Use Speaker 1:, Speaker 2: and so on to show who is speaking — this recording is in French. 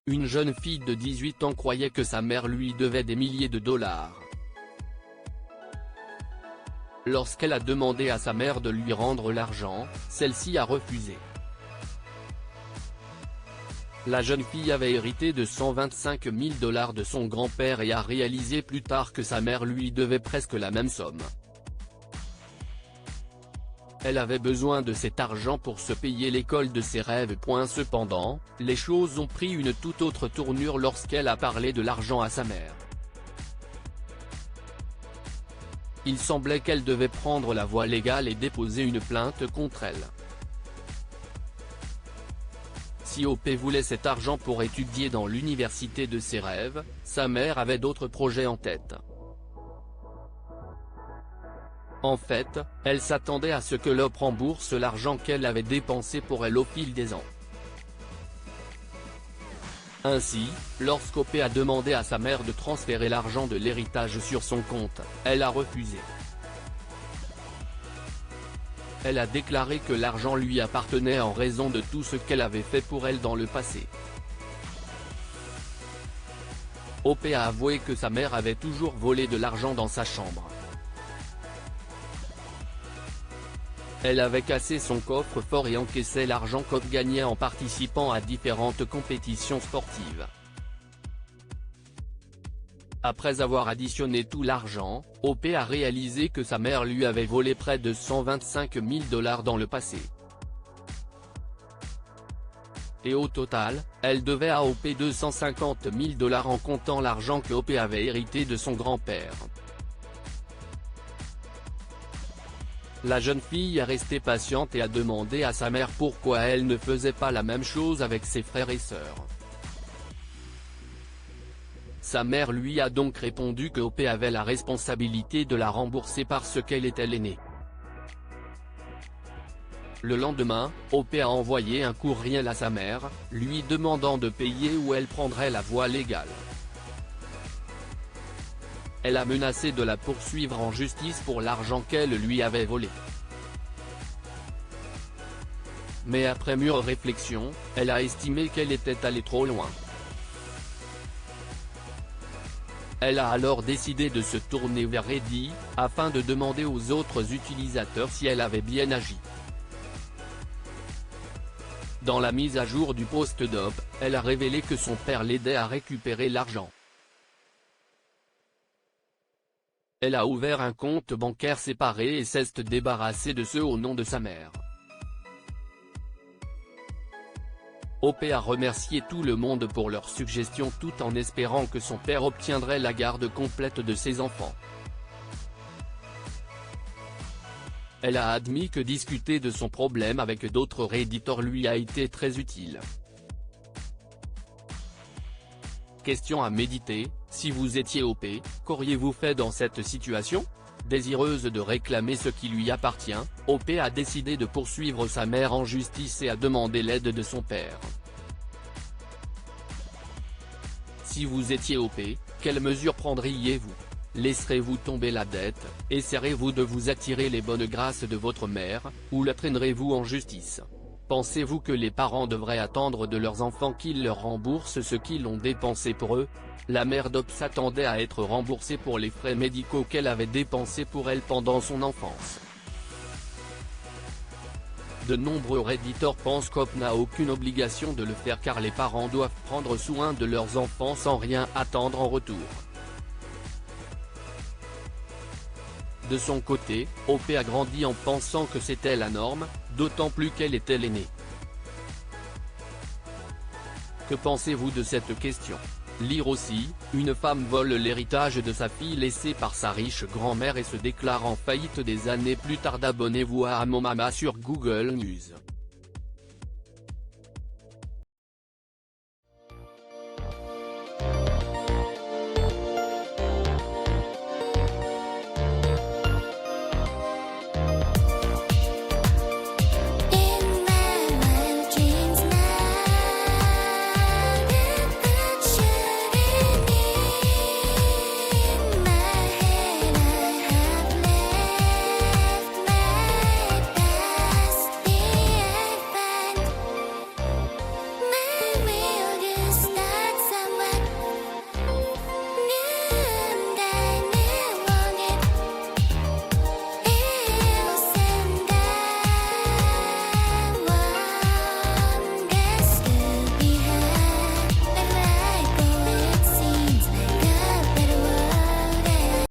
Speaker 1: Une jeune fille de 18 ans croyait que sa mère lui devait des milliers de dollars. Lorsqu'elle a demandé à sa mère de lui rendre l'argent, celle-ci a refusé. La jeune fille avait hérité de 125 000 dollars de son grand-père et a réalisé plus tard que sa mère lui devait presque la même somme. Elle avait besoin de cet argent pour se payer l'école de ses rêves. Cependant, les choses ont pris une toute autre tournure lorsqu'elle a parlé de l'argent à sa mère. Il semblait qu'elle devait prendre la voie légale et déposer une plainte contre elle. Si OP voulait cet argent pour étudier dans l'université de ses rêves, sa mère avait d'autres projets en tête. En fait, elle s'attendait à ce que l'OP rembourse l'argent qu'elle avait dépensé pour elle au fil des ans. Ainsi, lorsqu'OP a demandé à sa mère de transférer l'argent de l'héritage sur son compte, elle a refusé. Elle a déclaré que l'argent lui appartenait en raison de tout ce qu'elle avait fait pour elle dans le passé. OP a avoué que sa mère avait toujours volé de l'argent dans sa chambre. Elle avait cassé son coffre-fort et encaissait l'argent qu'OP gagnait en participant à différentes compétitions sportives. Après avoir additionné tout l'argent, OP a réalisé que sa mère lui avait volé près de 125 000 dollars dans le passé. Et au total, elle devait à OP 250 000 dollars en comptant l'argent que OP avait hérité de son grand-père. La jeune fille est restée patiente et a demandé à sa mère pourquoi elle ne faisait pas la même chose avec ses frères et sœurs. Sa mère lui a donc répondu que OP avait la responsabilité de la rembourser parce qu'elle était l'aînée. Le lendemain, OP a envoyé un courriel à sa mère, lui demandant de payer ou elle prendrait la voie légale. Elle a menacé de la poursuivre en justice pour l'argent qu'elle lui avait volé. Mais après mûre réflexion, elle a estimé qu'elle était allée trop loin. Elle a alors décidé de se tourner vers Reddit, afin de demander aux autres utilisateurs si elle avait bien agi. Dans la mise à jour du post d'OP, elle a révélé que son père l'aidait à récupérer l'argent. Elle a ouvert un compte bancaire séparé et s'est débarrassée de ceux au nom de sa mère. OP a remercié tout le monde pour leurs suggestions tout en espérant que son père obtiendrait la garde complète de ses enfants. Elle a admis que discuter de son problème avec d'autres redditors lui a été très utile. Question à méditer, si vous étiez OP, qu'auriez-vous fait dans cette situation ? Désireuse de réclamer ce qui lui appartient, OP a décidé de poursuivre sa mère en justice et a demandé l'aide de son père. Si vous étiez OP, quelles mesures prendriez-vous ? Laisserez-vous tomber la dette, essaierez-vous de vous attirer les bonnes grâces de votre mère, ou la traînerez-vous en justice ? Pensez-vous que les parents devraient attendre de leurs enfants qu'ils leur remboursent ce qu'ils ont dépensé pour eux ? La mère d'OP s'attendait à être remboursée pour les frais médicaux qu'elle avait dépensés pour elle pendant son enfance. De nombreux redditors pensent qu'OP n'a aucune obligation de le faire car les parents doivent prendre soin de leurs enfants sans rien attendre en retour. De son côté, OP a grandi en pensant que c'était la norme, d'autant plus qu'elle était l'aînée. Que pensez-vous de cette question ? Lire aussi, une femme vole l'héritage de sa fille laissé par sa riche grand-mère et se déclare en faillite des années plus tard. Abonnez-vous à Amomama sur Google News.